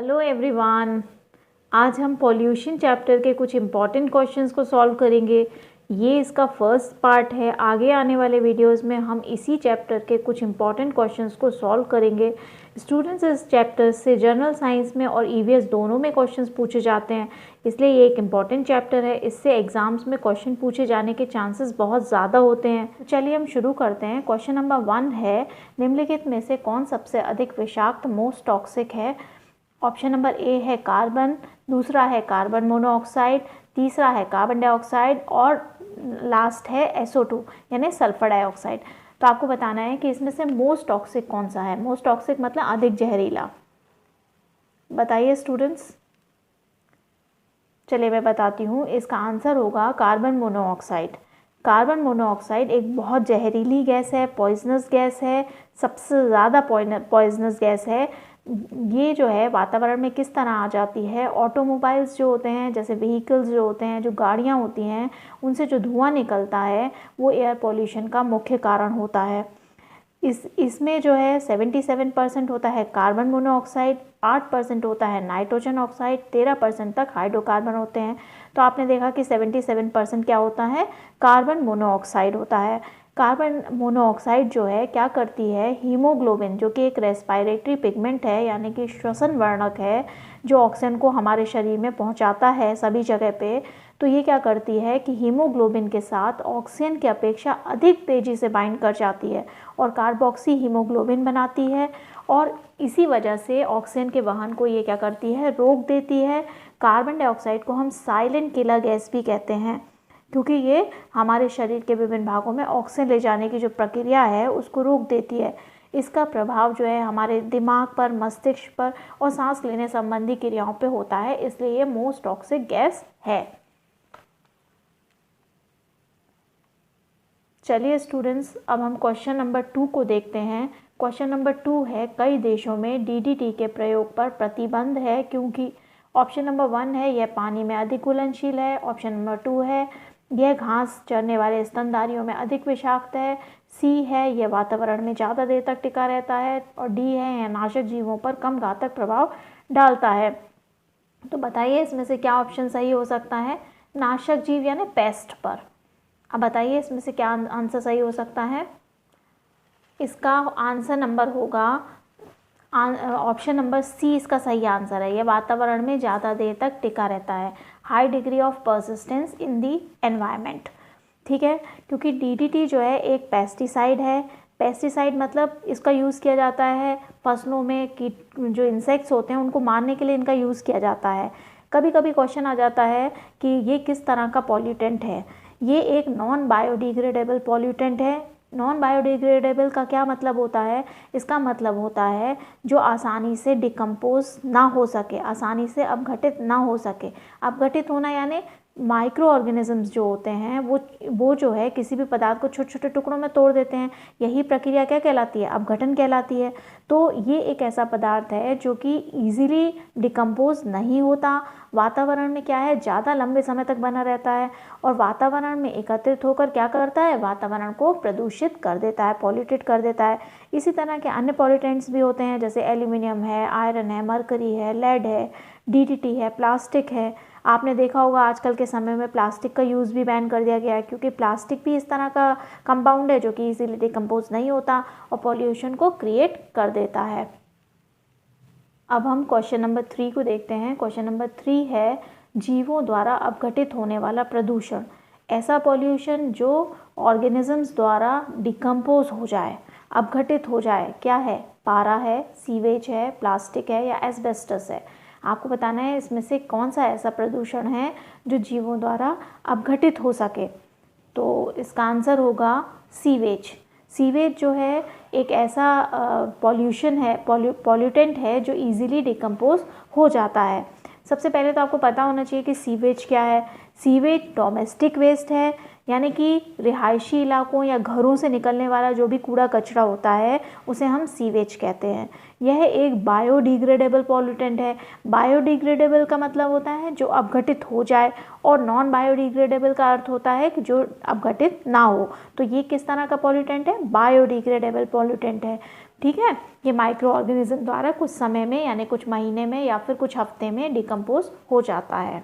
Hello everyone. आज हम pollution chapter के कुछ इम्पॉर्टेंट क्वेश्चंस को सॉल्व करेंगे। ये इसका फर्स्ट पार्ट है। आगे आने वाले वीडियोस में हम इसी चैप्टर के कुछ इम्पॉर्टेंट क्वेश्चंस को सॉल्व करेंगे। स्टूडेंट्स, इस चैप्टर से जनरल साइंस में और ईवीएस दोनों में क्वेश्चंस पूछे जाते हैं, इसलिए ये एक इम्पॉर्टेंट चैप्टर है। इससे एग्जाम्स में क्वेश्चन पूछे जाने के चांसेस बहुत ज़्यादा होते हैं। तो चलिए हम शुरू करते हैं। क्वेश्चन नंबर 1 है, निम्नलिखित में से कौन सबसे अधिक विषाक्त मोस्ट टॉक्सिक है? ऑप्शन नंबर ए है कार्बन, दूसरा है कार्बन मोनोऑक्साइड, तीसरा है कार्बन डाइऑक्साइड और लास्ट है SO2 यानी सल्फर डाइऑक्साइड। तो आपको बताना है कि इसमें से मोस्ट टॉक्सिक कौन सा है। मोस्ट टॉक्सिक मतलब अधिक जहरीला। बताइए स्टूडेंट्स। चलिए मैं बताती हूँ। इसका आंसर होगा कार्बन मोनोऑक्साइड। कार्बन मोनोऑक्साइड एक बहुत जहरीली गैस है, पॉइजनस गैस है, सबसे ज़्यादा पॉइजनस गैस है। ये जो है वातावरण में किस तरह आ जाती है, ऑटोमोबाइल्स जो होते हैं, जैसे व्हीकल्स जो होते हैं, जो गाड़ियाँ होती हैं, उनसे जो धुआं निकलता है वो एयर पोल्यूशन का मुख्य कारण होता है। इसमें जो है 77% होता है कार्बन मोनोऑक्साइड, 8% होता है नाइट्रोजन ऑक्साइड, 13% तक हाइड्रोकार्बन होते हैं। तो आपने देखा कि 77% क्या होता है, कार्बन मोनोऑक्साइड होता है। कार्बन मोनोऑक्साइड जो है क्या करती है, हीमोग्लोबिन जो कि एक रेस्पिरेटरी पिगमेंट है यानी कि श्वसन वर्णक है, जो ऑक्सीजन को हमारे शरीर में पहुंचाता है सभी जगह पे। तो ये क्या करती है कि हीमोग्लोबिन के साथ ऑक्सीजन की अपेक्षा अधिक तेज़ी से बाइंड कर जाती है और कार्बोक्सी हीमोग्लोबिन बनाती है, और इसी वजह से ऑक्सीजन के वहन को ये क्या करती है, रोक देती है। कार्बन डाइऑक्साइड को हम साइलेंट किलर गैस भी कहते हैं, क्योंकि ये हमारे शरीर के विभिन्न भागों में ऑक्सीजन ले जाने की जो प्रक्रिया है उसको रोक देती है। इसका प्रभाव जो है हमारे दिमाग पर, मस्तिष्क पर और सांस लेने संबंधी क्रियाओं पे होता है, इसलिए ये मोस्ट टॉक्सिक गैस है। चलिए स्टूडेंट्स, अब हम क्वेश्चन नंबर 2 को देखते हैं। क्वेश्चन नंबर 2 है, कई देशों में DDT के प्रयोग पर प्रतिबंध है क्योंकि। ऑप्शन नंबर 1 है, यह पानी में अधिक घुलनशील है। ऑप्शन नंबर 2 है, यह घास चरने वाले स्तनधारियों में अधिक विषाक्त है। सी है, यह वातावरण में ज़्यादा देर तक टिका रहता है। और डी है, यह नाशक जीवों पर कम घातक प्रभाव डालता है। तो बताइए इसमें से क्या ऑप्शन सही हो सकता है? नाशक जीव यानी पेस्ट पर। अब बताइए इसमें से क्या आंसर सही हो सकता है? इसका आंसर नंबर होगा ऑप्शन नंबर सी इसका सही आंसर है। यह वातावरण में ज़्यादा देर तक टिका रहता है, high degree of persistence in the environment. ठीक है, क्योंकि DDT जो है एक पेस्टिसाइड है। पेस्टिसाइड मतलब इसका यूज़ किया जाता है फसलों में, कीट जो इंसेक्ट्स होते हैं उनको मारने के लिए इनका यूज़ किया जाता है। कभी कभी क्वेश्चन आ जाता है कि ये किस तरह का पॉल्यूटेंट है। ये एक नॉन बायोडिग्रेडेबल पॉल्यूटेंट है। नॉन बायोडिग्रेडेबल का क्या मतलब होता है? इसका मतलब होता है जो आसानी से डिकम्पोज ना हो सके, आसानी से अपघटित ना हो सके। अपघटित होना यानी माइक्रो ऑर्गेनिजम्स जो होते हैं वो जो है किसी भी पदार्थ को छोटे छोटे टुकड़ों में तोड़ देते हैं। यही प्रक्रिया क्या कहलाती है? अपघटन कहलाती है। तो ये एक ऐसा पदार्थ है जो कि ईजिली डिकम्पोज नहीं होता, वातावरण में क्या है, ज़्यादा लंबे समय तक बना रहता है और वातावरण में एकत्रित होकर क्या करता है, वातावरण को प्रदूषित कर देता है, पॉल्यूटेड कर देता है। इसी तरह के अन्य पॉल्यूटेंट्स भी होते हैं, जैसे एल्यूमिनियम है, आयरन है, मरकरी है, लेड है, DDT है, प्लास्टिक है। आपने देखा होगा आजकल के समय में प्लास्टिक का यूज़ भी बैन कर दिया गया है, क्योंकि प्लास्टिक भी इस तरह का कंपाउंड है जो कि इजीली डिकम्पोज नहीं होता और पॉल्यूशन को क्रिएट कर देता है। अब हम क्वेश्चन नंबर 3 को देखते हैं। क्वेश्चन नंबर 3 है, जीवों द्वारा अपघटित होने वाला प्रदूषण। ऐसा पॉल्यूशन जो ऑर्गेनिजम्स द्वारा डिकम्पोज हो जाए, अपघटित हो जाए, क्या है? पारा है, सीवेज है, प्लास्टिक है या एस्बेस्टस है। आपको बताना है इसमें से कौन सा ऐसा प्रदूषण है जो जीवों द्वारा अपघटित हो सके। तो इसका आंसर होगा सीवेज। सीवेज जो है एक ऐसा पॉल्यूशन है, पॉल्यूटेंट है जो इजीली डिकम्पोज हो जाता है। सबसे पहले तो आपको पता होना चाहिए कि सीवेज क्या है। सीवेज डोमेस्टिक वेस्ट है, यानी कि रिहायशी इलाकों या घरों से निकलने वाला जो भी कूड़ा कचरा होता है उसे हम सीवेज कहते हैं। यह एक बायोडिग्रेडेबल पॉल्यूटेंट है। बायोडिग्रेडेबल का मतलब होता है जो अपघटित हो जाए, और नॉन बायोडिग्रेडेबल का अर्थ होता है कि जो अपघटित ना हो। तो ये किस तरह का पॉल्यूटेंट है? बायोडिग्रेडेबल पॉल्यूटेंट है। ठीक है। ये माइक्रो ऑर्गेनिज्म द्वारा कुछ समय में यानी कुछ महीने में या फिर कुछ हफ्ते में डिकम्पोज हो जाता है।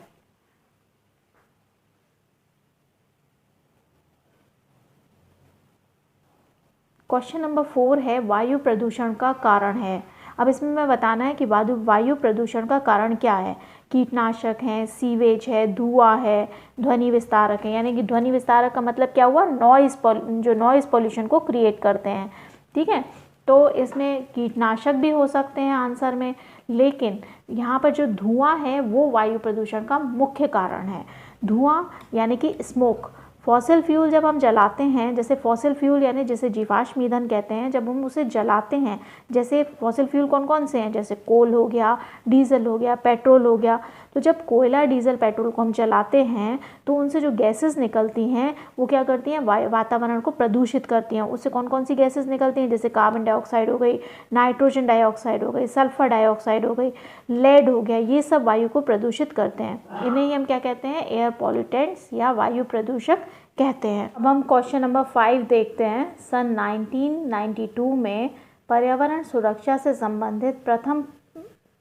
क्वेश्चन नंबर 4 है वायु प्रदूषण का कारण है। अब इसमें मैं बताना है कि वायु प्रदूषण का कारण क्या है। कीटनाशक हैं, सीवेज है, धुआं है, ध्वनि विस्तारक है। यानी कि ध्वनि विस्तारक का मतलब क्या हुआ, जो नॉइज़ पॉल्यूशन को क्रिएट करते हैं। ठीक है, तो इसमें कीटनाशक भी हो सकते हैं आंसर में, लेकिन यहाँ पर जो धुआं है वो वायु प्रदूषण का मुख्य कारण है। धुआं यानी कि स्मोक, फॉसिल फ्यूल जब हम जलाते हैं, जैसे फॉसिल फ्यूल यानी जैसे जीवाश्म ईंधन कहते हैं, जब हम उसे जलाते हैं, जैसे फॉसिल फ्यूल कौन कौन से हैं, जैसे कोल हो गया, डीजल हो गया, पेट्रोल हो गया। तो जब कोयला, डीजल, पेट्रोल को हम जलाते हैं तो उनसे जो गैसेस निकलती हैं वो क्या करती हैं, वातावरण को प्रदूषित करती हैं। उससे कौन कौन सी गैसेस निकलती हैं, जैसे कार्बन डाइऑक्साइड हो गई, नाइट्रोजन डाइऑक्साइड हो गई, सल्फर डाइऑक्साइड हो गई, लेड हो गया, ये सब वायु को प्रदूषित करते हैं। इन्हें ही हम क्या कहते हैं, एयर पॉल्यूटेंट्स या वायु प्रदूषक कहते हैं। अब हम क्वेश्चन नंबर 5 देखते हैं। सन 1992 में पर्यावरण सुरक्षा से संबंधित प्रथम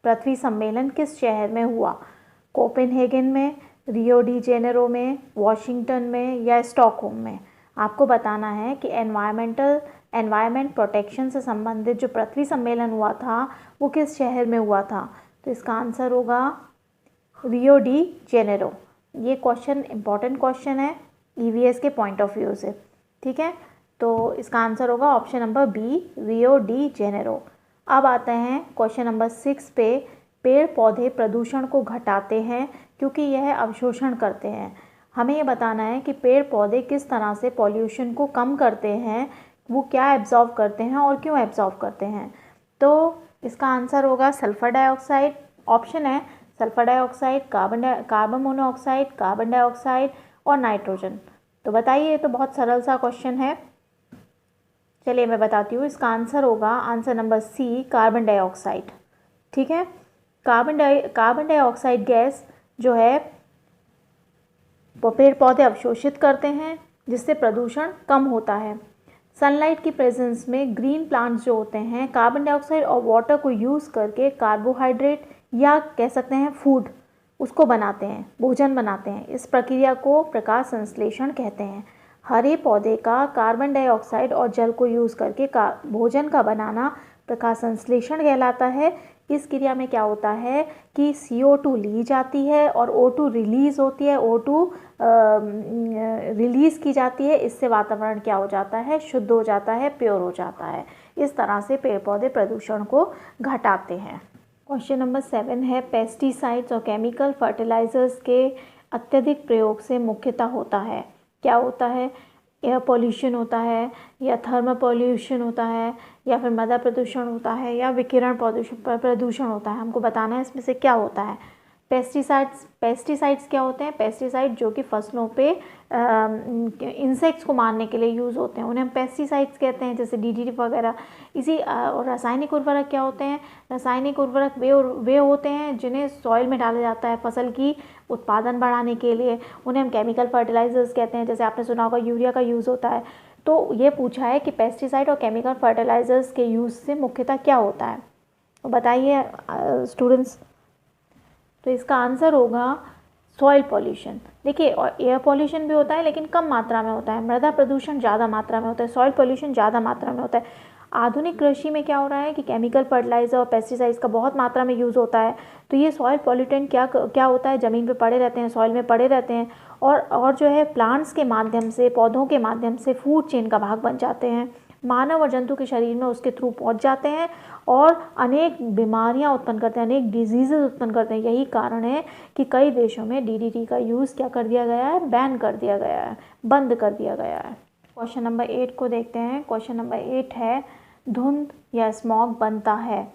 पृथ्वी सम्मेलन किस शहर में हुआ? कोपेनहेगन में, रियो डी जेनेरो में, वॉशिंगटन में या स्टॉकहोम में? आपको बताना है कि एनवायरमेंट प्रोटेक्शन से संबंधित जो पृथ्वी सम्मेलन हुआ था वो किस शहर में हुआ था। तो इसका आंसर होगा रियो डी जेनेरो। ये क्वेश्चन इंपॉर्टेंट क्वेश्चन है ईवीएस के पॉइंट ऑफ व्यू से। ठीक है, तो इसका आंसर होगा option number B, Rio de Janeiro. अब आते हैं क्वेश्चन नंबर 6 पे। पेड़ पौधे प्रदूषण को घटाते हैं क्योंकि यह अवशोषण करते हैं। हमें ये बताना है कि पेड़ पौधे किस तरह से पॉल्यूशन को कम करते हैं, वो क्या एब्जॉर्व करते हैं और क्यों एब्जॉर्व करते हैं। तो इसका आंसर होगा सल्फर डाइऑक्साइड। ऑप्शन है sulphur dioxide, carbon monoxide, carbon dioxide और नाइट्रोजन। तो बताइए, ये तो बहुत सरल सा क्वेश्चन है। चलिए मैं बताती हूँ, इसका आंसर होगा answer number C, carbon dioxide. ठीक है, कार्बन डाइऑक्साइड गैस जो है वो पेड़ पौधे अवशोषित करते हैं जिससे प्रदूषण कम होता है। सनलाइट की प्रेजेंस में ग्रीन प्लांट्स जो होते हैं कार्बन डाइऑक्साइड और वाटर को यूज़ करके कार्बोहाइड्रेट या कह सकते हैं फूड उसको बनाते हैं, भोजन बनाते हैं। इस प्रक्रिया को प्रकाश संश्लेषण कहते हैं। हरे पौधे का कार्बन डाइऑक्साइड और जल को यूज़ करके भोजन का बनाना प्रकाश संश्लेषण कहलाता है। इस क्रिया में क्या होता है कि CO2 ली जाती है और O2 रिलीज़ होती है, O2 रिलीज़ की जाती है। इससे वातावरण क्या हो जाता है, शुद्ध हो जाता है, प्योर हो जाता है। इस तरह से पेड़ पौधे प्रदूषण को घटाते हैं। क्वेश्चन नंबर 7 है पेस्टिसाइड्स और केमिकल फर्टिलाइजर्स के अत्यधिक प्रयोग से मुख्यतः होता है। क्या होता है, एयर पॉल्यूशन होता है या थर्मल पॉल्यूशन होता है या फिर मृदा प्रदूषण होता है या विकिरण प्रदूषण होता है। हमको बताना है इसमें से क्या होता है। पेस्टिसाइड्स क्या होते हैं, पेस्टिसाइड जो कि फसलों पे इंसेक्ट्स को मारने के लिए यूज़ होते हैं उन्हें हम पेस्टिसाइड्स कहते हैं, जैसे DDT वगैरह। और रासायनिक उर्वरक क्या होते हैं, रासायनिक उर्वरक वे होते हैं जिन्हें सॉइल में डाला जाता है फसल की उत्पादन बढ़ाने के लिए, उन्हें हम केमिकल फर्टिलाइजर्स कहते हैं। जैसे आपने सुना होगा यूरिया का यूज़ होता है। तो ये पूछा है कि पेस्टिसाइड और केमिकल फर्टिलाइजर्स के यूज़ से मुख्यतः क्या होता है, तो बताइए स्टूडेंट्स। तो इसका आंसर होगा सॉइल पॉल्यूशन। देखिए, और एयर पॉल्यूशन भी होता है लेकिन कम मात्रा में होता है, मृदा प्रदूषण ज़्यादा मात्रा में होता है, सॉइल पॉल्यूशन ज़्यादा मात्रा में होता है। आधुनिक कृषि में क्या हो रहा है कि केमिकल फर्टिलाइज़र और पेस्टिसाइड्स का बहुत मात्रा में यूज़ होता है। तो ये सॉइल पॉल्यूटेंट क्या होता है, ज़मीन पे पड़े रहते हैं, सॉइल में पड़े रहते हैं और जो है प्लांट्स के माध्यम से, पौधों के माध्यम से फूड चेन का भाग बन जाते हैं। मानव और जंतु के शरीर में उसके थ्रू पहुंच जाते हैं और अनेक बीमारियां उत्पन्न करते हैं, अनेक डिजीज़ेज उत्पन्न करते हैं। यही कारण है कि कई देशों में DDT का यूज़ क्या कर दिया गया है, बैन कर दिया गया है, बंद कर दिया गया है। क्वेश्चन नंबर 8 को देखते हैं। क्वेश्चन नंबर 8 है धुंध या स्मॉग बनता है।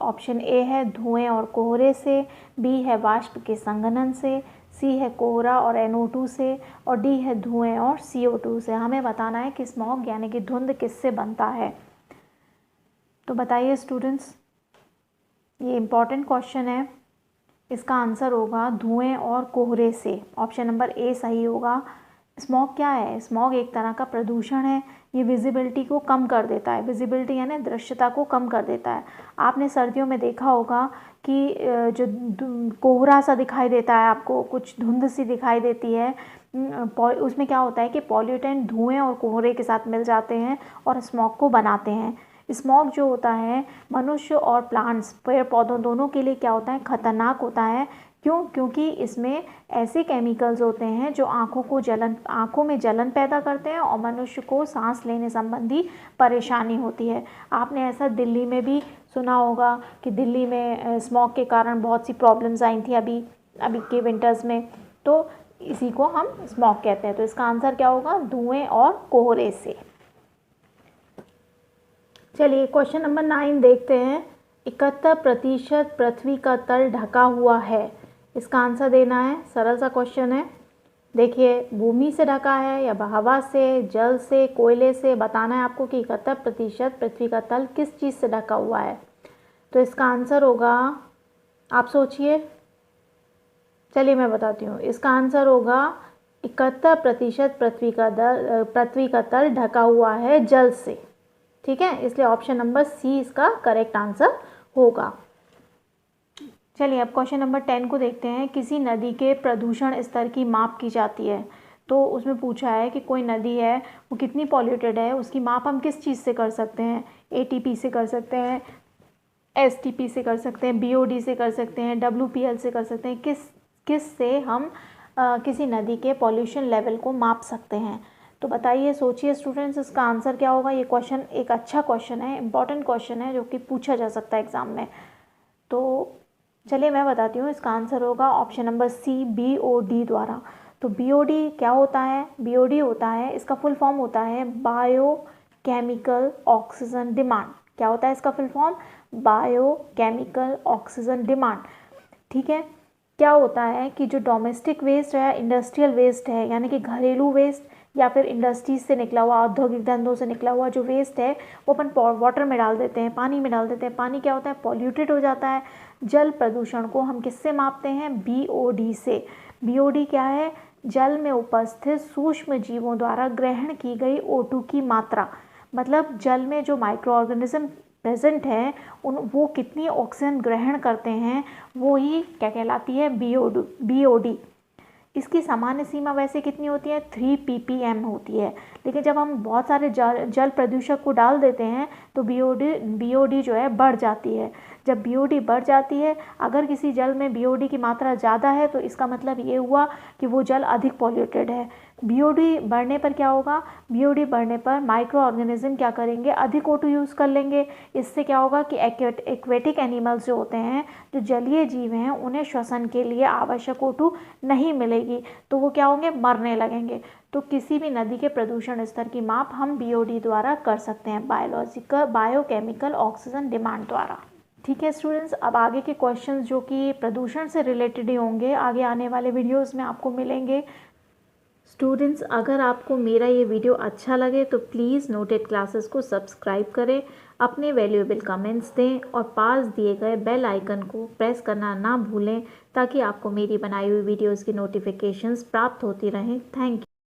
ऑप्शन ए है धुएं और कोहरे से, बी है वाष्प के संघनन से, सी है कोहरा और NO2 से और डी है धुएं और CO2 से। हमें बताना है कि स्मॉग यानी कि धुंध किससे बनता है। तो बताइए स्टूडेंट्स, ये इम्पॉर्टेंट क्वेश्चन है। इसका आंसर होगा धुएं और कोहरे से। ऑप्शन नंबर ए सही होगा। स्मॉग क्या है, स्मॉग एक तरह का प्रदूषण है। ये विजिबिलिटी को कम कर देता है, विजिबिलिटी यानी दृश्यता को कम कर देता है। आपने सर्दियों में देखा होगा कि जो कोहरा सा दिखाई देता है, आपको कुछ धुंध सी दिखाई देती है, उसमें क्या होता है कि पॉल्यूटेंट धुएं और कोहरे के साथ मिल जाते हैं और स्मॉग को बनाते हैं। स्मॉग जो होता है मनुष्य और प्लांट्स, पेड़ पौधों दोनों के लिए क्या होता है, खतरनाक होता है। क्यों? क्योंकि इसमें ऐसे केमिकल्स होते हैं जो आँखों में जलन पैदा करते हैं और मनुष्य को सांस लेने संबंधी परेशानी होती है। आपने ऐसा दिल्ली में भी सुना होगा कि दिल्ली में स्मॉग के कारण बहुत सी प्रॉब्लम्स आई थी अभी के विंटर्स में, तो इसी को हम स्मॉग कहते हैं। तो इसका आंसर क्या होगा, धुएं और कोहरे से। चलिए क्वेश्चन नंबर 9 देखते हैं। 71% पृथ्वी का तल ढका हुआ है, इसका आंसर देना है। सरल सा क्वेश्चन है। देखिए, भूमि से ढका है या हवा से, जल से, कोयले से, बताना है आपको कि 71% पृथ्वी का तल किस चीज़ से ढका हुआ है। तो इसका आंसर होगा, आप सोचिए, चलिए मैं बताती हूँ। इसका आंसर होगा 71% पृथ्वी का तल ढका हुआ है जल से। ठीक है, इसलिए ऑप्शन नंबर सी इसका करेक्ट आंसर होगा। चलिए अब क्वेश्चन नंबर 10 को देखते हैं। किसी नदी के प्रदूषण स्तर की माप की जाती है। तो उसमें पूछा है कि कोई नदी है वो कितनी पॉल्यूटेड है, उसकी माप हम किस चीज़ से कर सकते हैं। ATP से कर सकते हैं, STP से कर सकते हैं, BOD से कर सकते हैं, WPL से कर सकते हैं। किस से हम किसी नदी के पॉल्यूशन लेवल को माप सकते हैं। तो बताइए, सोचिए स्टूडेंट्स, इसका आंसर क्या होगा। ये क्वेश्चन एक अच्छा क्वेश्चन है, इंपॉर्टेंट क्वेश्चन है जो कि पूछा जा सकता है एग्ज़ाम में। तो चलिए मैं बताती हूँ। इसका आंसर होगा ऑप्शन नंबर सी, BOD द्वारा। तो BOD क्या होता है, BOD होता है, इसका फुल फॉर्म होता है बायोकेमिकल ऑक्सीजन डिमांड। क्या होता है इसका full form, biochemical oxygen demand. ठीक है, क्या होता है कि जो डोमेस्टिक वेस्ट है, इंडस्ट्रियल वेस्ट है, यानी कि घरेलू वेस्ट या फिर इंडस्ट्रीज से निकला हुआ, औद्योगिक धंधों से निकला हुआ जो वेस्ट है वो अपन वाटर में डाल देते हैं, पानी में डाल देते हैं। पानी क्या होता है, पॉल्यूटेड हो जाता है। जल प्रदूषण को हम किससे मापते हैं, BOD से। BOD क्या है, जल में उपस्थित सूक्ष्म जीवों द्वारा ग्रहण की गई O2 की मात्रा। मतलब जल में जो माइक्रो ऑर्गेनिज्म प्रेजेंट है वो कितनी ऑक्सीजन ग्रहण करते हैं, वो ही क्या कहलाती है, BOD। इसकी सामान्य सीमा वैसे कितनी होती है, 3 ppm होती है। लेकिन जब हम बहुत सारे जल प्रदूषक को डाल देते हैं तो BOD जो है बढ़ जाती है। जब BOD बढ़ जाती है, अगर किसी जल में BOD की मात्रा ज़्यादा है तो इसका मतलब ये हुआ कि वो जल अधिक पॉल्यूटेड है। BOD बढ़ने पर क्या होगा, BOD बढ़ने पर माइक्रो ऑर्गेनिज्म क्या करेंगे, अधिक O2 यूज़ कर लेंगे। इससे क्या होगा कि एक्वेटिक एनिमल्स जो होते हैं, जो जलीय जीव हैं, उन्हें श्वसन के लिए आवश्यक O2 नहीं मिलेगी, तो वो क्या होंगे, मरने लगेंगे। तो किसी भी नदी के प्रदूषण स्तर की माप हम BOD द्वारा कर सकते हैं, बायोकेमिकल ऑक्सीजन डिमांड द्वारा। ठीक है स्टूडेंट्स, अब आगे के क्वेश्चंस जो कि प्रदूषण से रिलेटेड ही होंगे, आगे आने वाले वीडियोस में आपको मिलेंगे। स्टूडेंट्स, अगर आपको मेरा ये वीडियो अच्छा लगे तो प्लीज़ नोटेड क्लासेस को सब्सक्राइब करें, अपने वैल्यूएबल कमेंट्स दें और पास दिए गए बेल आइकन को प्रेस करना ना भूलें, ताकि आपको मेरी बनाई हुई वीडियोज़ की नोटिफिकेशंस प्राप्त होती रहें। Thank you.